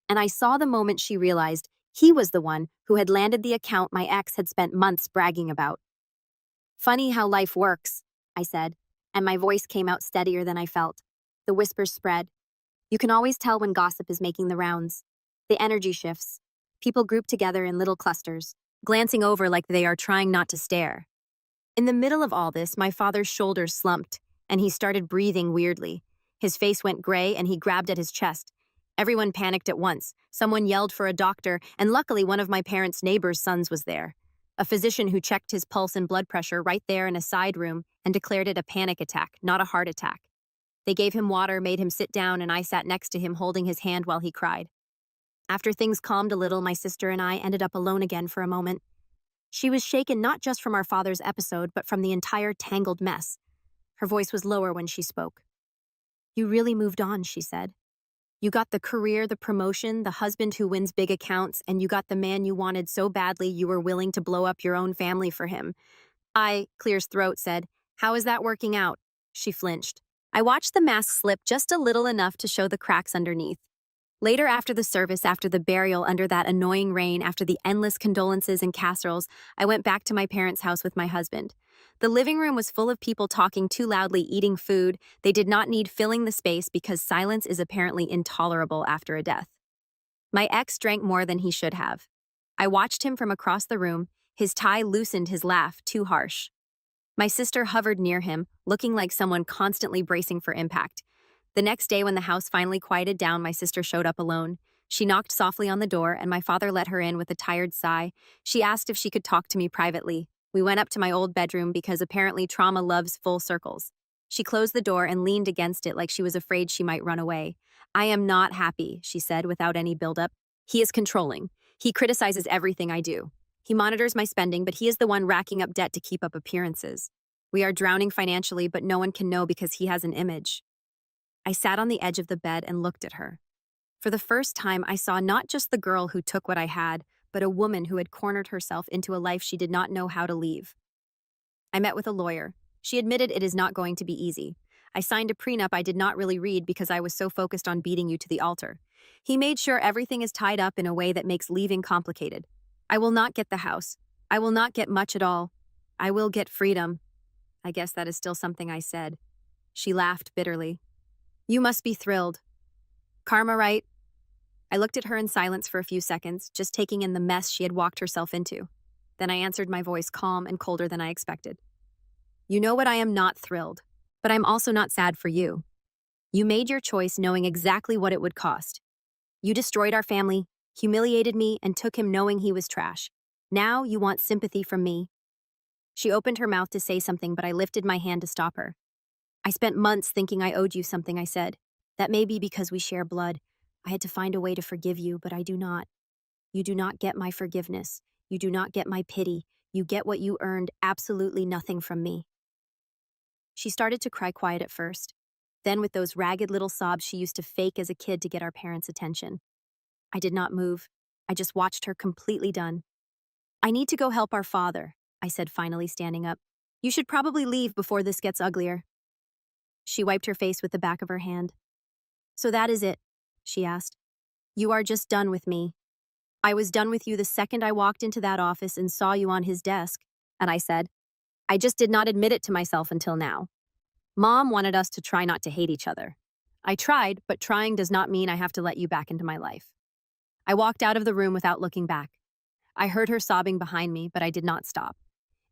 and I saw the moment she realized he was the one who had landed the account my ex had spent months bragging about. "Funny how life works," I said, and my voice came out steadier than I felt. The whispers spread. You can always tell when gossip is making the rounds. The energy shifts. People group together in little clusters, glancing over like they are trying not to stare. In the middle of all this, my father's shoulders slumped, and he started breathing weirdly. His face went gray, and he grabbed at his chest. Everyone panicked at once. Someone yelled for a doctor, and luckily one of my parents' neighbors' sons was there. A physician who checked his pulse and blood pressure right there in a side room and declared it a panic attack, not a heart attack. They gave him water, made him sit down, and I sat next to him holding his hand while he cried. After things calmed a little, my sister and I ended up alone again for a moment. She was shaken not just from our father's episode, but from the entire tangled mess. Her voice was lower when she spoke. "You really moved on," she said. "You got the career, the promotion, the husband who wins big accounts, and you got the man you wanted so badly you were willing to blow up your own family for him." Clear's throat said, "How is that working out?" She flinched. I watched the mask slip just a little enough to show the cracks underneath. Later after the service, after the burial, under that annoying rain, after the endless condolences and casseroles, I went back to my parents' house with my husband. The living room was full of people talking too loudly, eating food. They did not need filling the space because silence is apparently intolerable after a death. My ex drank more than he should have. I watched him from across the room. His tie loosened, his laugh too harsh. My sister hovered near him, looking like someone constantly bracing for impact. The next day, when the house finally quieted down, my sister showed up alone. She knocked softly on the door, and my father let her in with a tired sigh. She asked if she could talk to me privately. We went up to my old bedroom because apparently trauma loves full circles. She closed the door and leaned against it like she was afraid she might run away. "I am not happy," she said without any buildup. "He is controlling. He criticizes everything I do. He monitors my spending, but he is the one racking up debt to keep up appearances. We are drowning financially, but no one can know because he has an image." I sat on the edge of the bed and looked at her. For the first time, I saw not just the girl who took what I had, but a woman who had cornered herself into a life she did not know how to leave. I met with a lawyer. She admitted it is not going to be easy. I signed a prenup I did not really read because I was so focused on beating you to the altar. He made sure everything is tied up in a way that makes leaving complicated. I will not get the house. I will not get much at all. I will get freedom. I guess that is still something I said. She laughed bitterly. "You must be thrilled. Karma, right?" I looked at her in silence for a few seconds, just taking in the mess she had walked herself into. Then I answered, my voice calm and colder than I expected. "You know what, I am not thrilled, but I'm also not sad for you. You made your choice knowing exactly what it would cost. You destroyed our family, humiliated me, and took him knowing he was trash. Now you want sympathy from me." She opened her mouth to say something, but I lifted my hand to stop her. "I spent months thinking I owed you something," I said. "That may be because we share blood. I had to find a way to forgive you, but I do not. You do not get my forgiveness. You do not get my pity. You get what you earned, absolutely nothing from me. She started to cry quiet at first. Then, with those ragged little sobs she used to fake as a kid to get our parents' attention. I did not move. I just watched her completely done. I need to go help our father, I said, finally standing up. You should probably leave before this gets uglier. She wiped her face with the back of her hand. So that is it, she asked. You are just done with me. I was done with you the second I walked into that office and saw you on his desk. And I said, I just did not admit it to myself until now. Mom wanted us to try not to hate each other. I tried, but trying does not mean I have to let you back into my life. I walked out of the room without looking back. I heard her sobbing behind me, but I did not stop.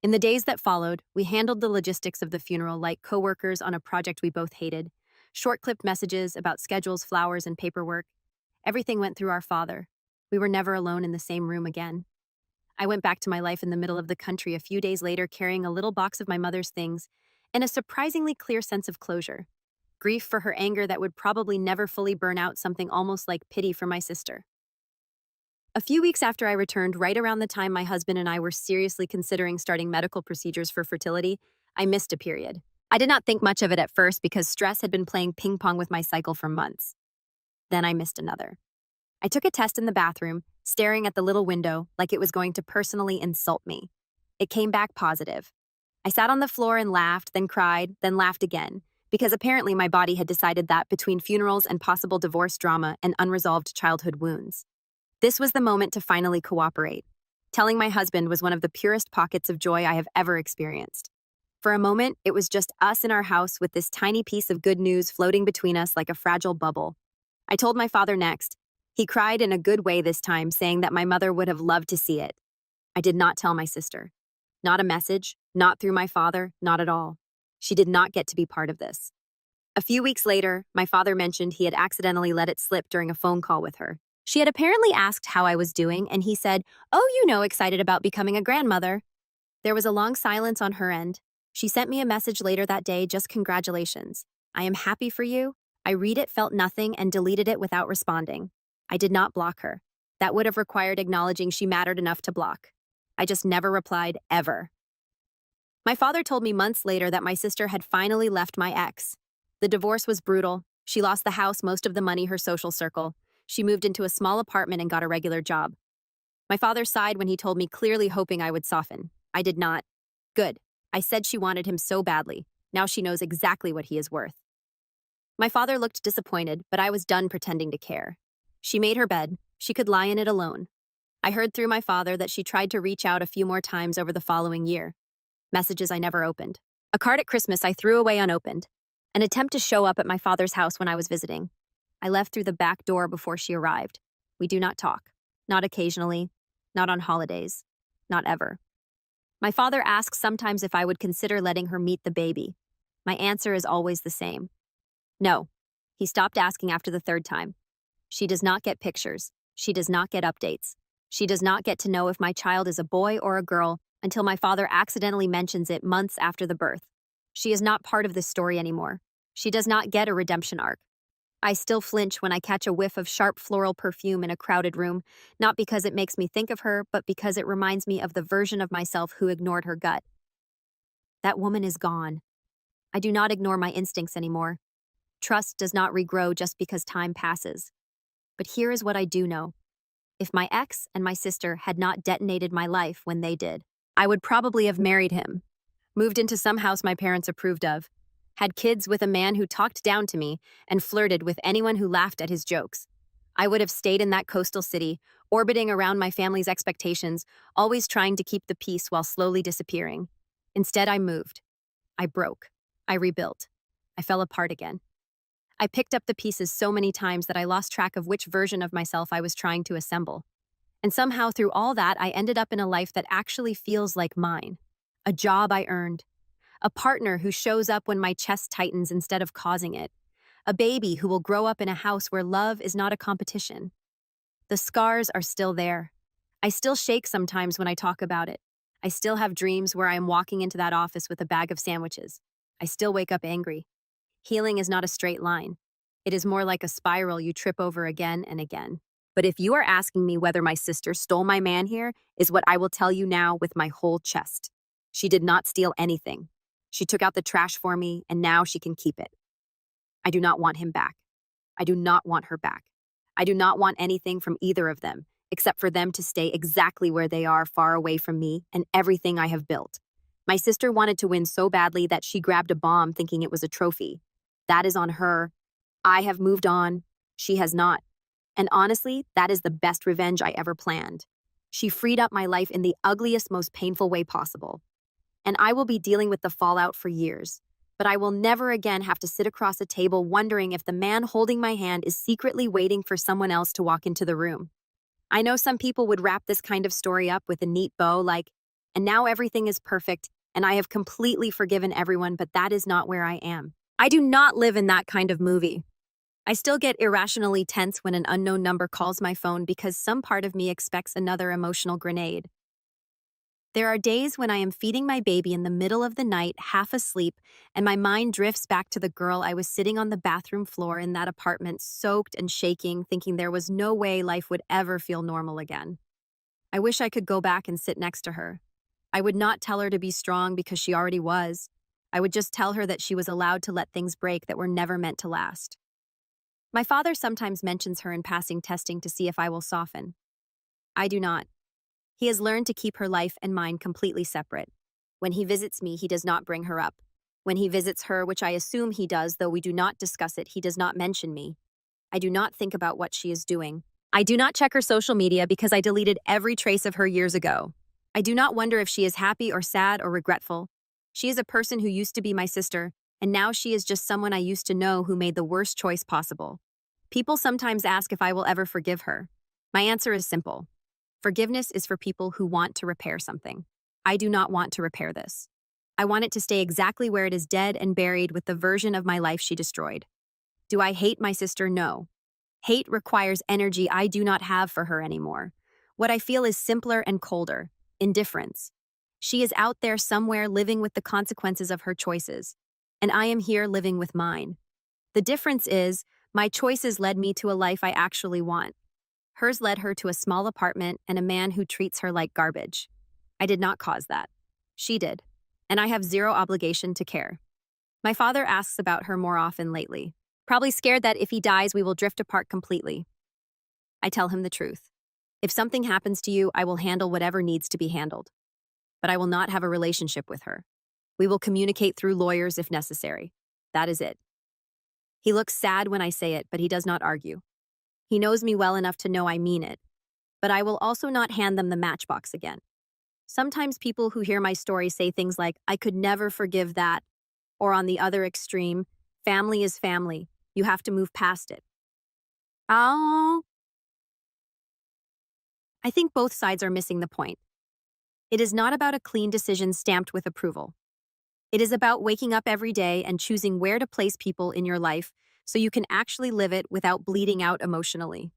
In the days that followed, we handled the logistics of the funeral like coworkers on a project we both hated. Short-clipped messages about schedules, flowers, and paperwork. Everything went through our father. We were never alone in the same room again. I went back to my life in the middle of the country a few days later carrying a little box of my mother's things and a surprisingly clear sense of closure. Grief for her anger that would probably never fully burn out, something almost like pity for my sister. A few weeks after I returned, right around the time my husband and I were seriously considering starting medical procedures for fertility, I missed a period. I did not think much of it at first because stress had been playing ping pong with my cycle for months. Then I missed another. I took a test in the bathroom, staring at the little window like it was going to personally insult me. It came back positive. I sat on the floor and laughed, then cried, then laughed again, because apparently my body had decided that between funerals and possible divorce drama and unresolved childhood wounds, this was the moment to finally cooperate. Telling my husband was one of the purest pockets of joy I have ever experienced. For a moment, it was just us in our house with this tiny piece of good news floating between us like a fragile bubble. I told my father next. He cried in a good way this time, saying that my mother would have loved to see it. I did not tell my sister. Not a message, not through my father, not at all. She did not get to be part of this. A few weeks later, my father mentioned he had accidentally let it slip during a phone call with her. She had apparently asked how I was doing, and he said, "Oh, excited about becoming a grandmother." There was a long silence on her end. She sent me a message later that day, just congratulations. I am happy for you. I read it, felt nothing, and deleted it without responding. I did not block her. That would have required acknowledging she mattered enough to block. I just never replied, ever. My father told me months later that my sister had finally left my ex. The divorce was brutal. She lost the house, most of the money, her social circle. She moved into a small apartment and got a regular job. My father sighed when he told me, clearly hoping I would soften. I did not. Good. I said she wanted him so badly. Now she knows exactly what he is worth. My father looked disappointed, but I was done pretending to care. She made her bed. She could lie in it alone. I heard through my father that she tried to reach out a few more times over the following year. Messages I never opened. A card at Christmas I threw away unopened. An attempt to show up at my father's house when I was visiting. I left through the back door before she arrived. We do not talk. Not occasionally. Not on holidays. Not ever. My father asks sometimes if I would consider letting her meet the baby. My answer is always the same. No. He stopped asking after the third time. She does not get pictures. She does not get updates. She does not get to know if my child is a boy or a girl until my father accidentally mentions it months after the birth. She is not part of this story anymore. She does not get a redemption arc. I still flinch when I catch a whiff of sharp floral perfume in a crowded room, not because it makes me think of her, but because it reminds me of the version of myself who ignored her gut. That woman is gone. I do not ignore my instincts anymore. Trust does not regrow just because time passes. But here is what I do know. If my ex and my sister had not detonated my life when they did, I would probably have married him, moved into some house my parents approved of, had kids with a man who talked down to me and flirted with anyone who laughed at his jokes. I would have stayed in that coastal city, orbiting around my family's expectations, always trying to keep the peace while slowly disappearing. Instead, I moved. I broke. I rebuilt. I fell apart again. I picked up the pieces so many times that I lost track of which version of myself I was trying to assemble. And somehow through all that, I ended up in a life that actually feels like mine. A job I earned. A partner who shows up when my chest tightens instead of causing it. A baby who will grow up in a house where love is not a competition. The scars are still there. I still shake sometimes when I talk about it. I still have dreams where I am walking into that office with a bag of sandwiches. I still wake up angry. Healing is not a straight line. It is more like a spiral you trip over again and again. But if you are asking me whether my sister stole my man here, is what I will tell you now with my whole chest. She did not steal anything. She took out the trash for me, and now she can keep it. I do not want him back. I do not want her back. I do not want anything from either of them, except for them to stay exactly where they are, far away from me and everything I have built. My sister wanted to win so badly that she grabbed a bomb thinking it was a trophy. That is on her. I have moved on. She has not. And honestly, that is the best revenge I ever planned. She freed up my life in the ugliest, most painful way possible. And I will be dealing with the fallout for years. But I will never again have to sit across a table wondering if the man holding my hand is secretly waiting for someone else to walk into the room. I know some people would wrap this kind of story up with a neat bow like, and now everything is perfect, and I have completely forgiven everyone, but that is not where I am. I do not live in that kind of movie. I still get irrationally tense when an unknown number calls my phone because some part of me expects another emotional grenade. There are days when I am feeding my baby in the middle of the night, half asleep, and my mind drifts back to the girl I was sitting on the bathroom floor in that apartment, soaked and shaking, thinking there was no way life would ever feel normal again. I wish I could go back and sit next to her. I would not tell her to be strong because she already was. I would just tell her that she was allowed to let things break that were never meant to last. My father sometimes mentions her in passing, testing to see if I will soften. I do not. He has learned to keep her life and mine completely separate. When he visits me, he does not bring her up. When he visits her, which I assume he does, though we do not discuss it, he does not mention me. I do not think about what she is doing. I do not check her social media because I deleted every trace of her years ago. I do not wonder if she is happy or sad or regretful. She is a person who used to be my sister, and now she is just someone I used to know who made the worst choice possible. People sometimes ask if I will ever forgive her. My answer is simple. Forgiveness is for people who want to repair something. I do not want to repair this. I want it to stay exactly where it is, dead and buried with the version of my life she destroyed. Do I hate my sister? No. Hate requires energy I do not have for her anymore. What I feel is simpler and colder. Indifference. She is out there somewhere living with the consequences of her choices, and I am here living with mine. The difference is, my choices led me to a life I actually want. Hers led her to a small apartment and a man who treats her like garbage. I did not cause that. She did, and I have zero obligation to care. My father asks about her more often lately, probably scared that if he dies, we will drift apart completely. I tell him the truth. If something happens to you, I will handle whatever needs to be handled. But I will not have a relationship with her. We will communicate through lawyers if necessary. That is it. He looks sad when I say it, but he does not argue. He knows me well enough to know I mean it. But I will also not hand them the matchbox again. Sometimes people who hear my story say things like, I could never forgive that. Or on the other extreme, family is family. You have to move past it. Oh. I think both sides are missing the point. It is not about a clean decision stamped with approval. It is about waking up every day and choosing where to place people in your life so you can actually live it without bleeding out emotionally.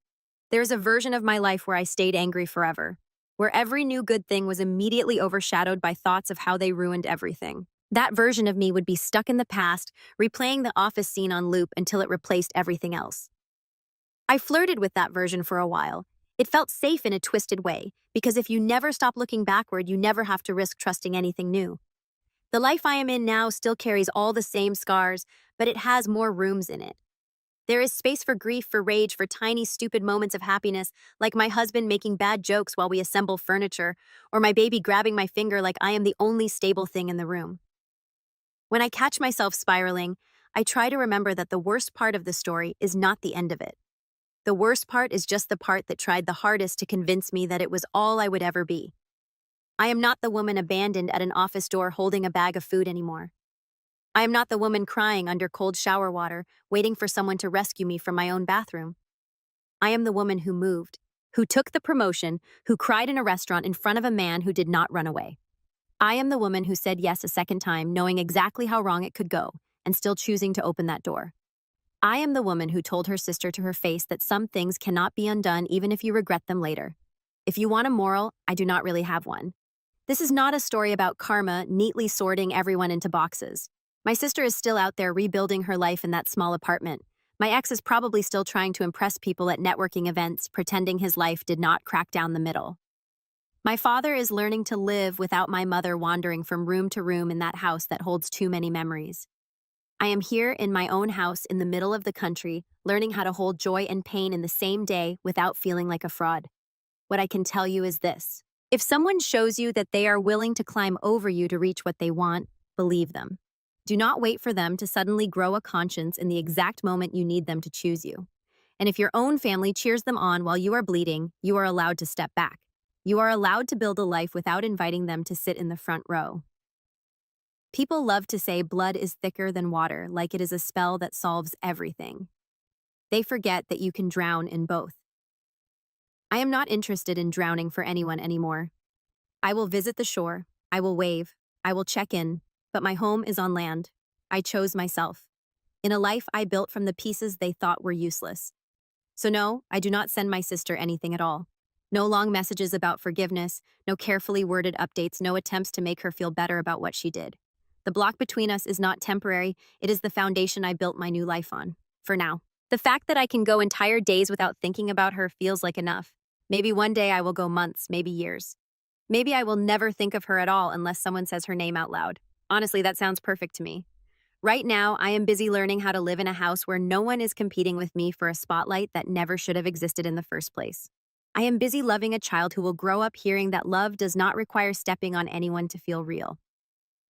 There is a version of my life where I stayed angry forever, where every new good thing was immediately overshadowed by thoughts of how they ruined everything. That version of me would be stuck in the past, replaying the office scene on loop until it replaced everything else. I flirted with that version for a while. It felt safe in a twisted way, because if you never stop looking backward, you never have to risk trusting anything new. The life I am in now still carries all the same scars, but it has more rooms in it. There is space for grief, for rage, for tiny, stupid moments of happiness, like my husband making bad jokes while we assemble furniture, or my baby grabbing my finger like I am the only stable thing in the room. When I catch myself spiraling, I try to remember that the worst part of the story is not the end of it. The worst part is just the part that tried the hardest to convince me that it was all I would ever be. I am not the woman abandoned at an office door holding a bag of food anymore. I am not the woman crying under cold shower water, waiting for someone to rescue me from my own bathroom. I am the woman who moved, who took the promotion, who cried in a restaurant in front of a man who did not run away. I am the woman who said yes a second time, knowing exactly how wrong it could go, and still choosing to open that door. I am the woman who told her sister to her face that some things cannot be undone even if you regret them later. If you want a moral, I do not really have one. This is not a story about karma neatly sorting everyone into boxes. My sister is still out there rebuilding her life in that small apartment, My ex is probably still trying to impress people at networking events, pretending his life did not crack down the middle. My father is learning to live without my mother wandering from room to room in that house that holds too many memories. I am here in my own house in the middle of the country, learning how to hold joy and pain in the same day without feeling like a fraud. What I can tell you is this. If someone shows you that they are willing to climb over you to reach what they want, believe them. Do not wait for them to suddenly grow a conscience in the exact moment you need them to choose you. And if your own family cheers them on while you are bleeding, you are allowed to step back. You are allowed to build a life without inviting them to sit in the front row. People love to say blood is thicker than water, like it is a spell that solves everything. They forget that you can drown in both. I am not interested in drowning for anyone anymore. I will visit the shore, I will wave, I will check in, but my home is on land. I chose myself. In a life I built from the pieces they thought were useless. So no, I do not send my sister anything at all. No long messages about forgiveness, no carefully worded updates, no attempts to make her feel better about what she did. The block between us is not temporary, it is the foundation I built my new life on. For now. The fact that I can go entire days without thinking about her feels like enough. Maybe one day I will go months, maybe years. Maybe I will never think of her at all unless someone says her name out loud. Honestly, that sounds perfect to me. Right now, I am busy learning how to live in a house where no one is competing with me for a spotlight that never should have existed in the first place. I am busy loving a child who will grow up hearing that love does not require stepping on anyone to feel real.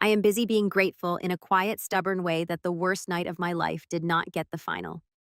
I am busy being grateful in a quiet, stubborn way that the worst night of my life did not get the final.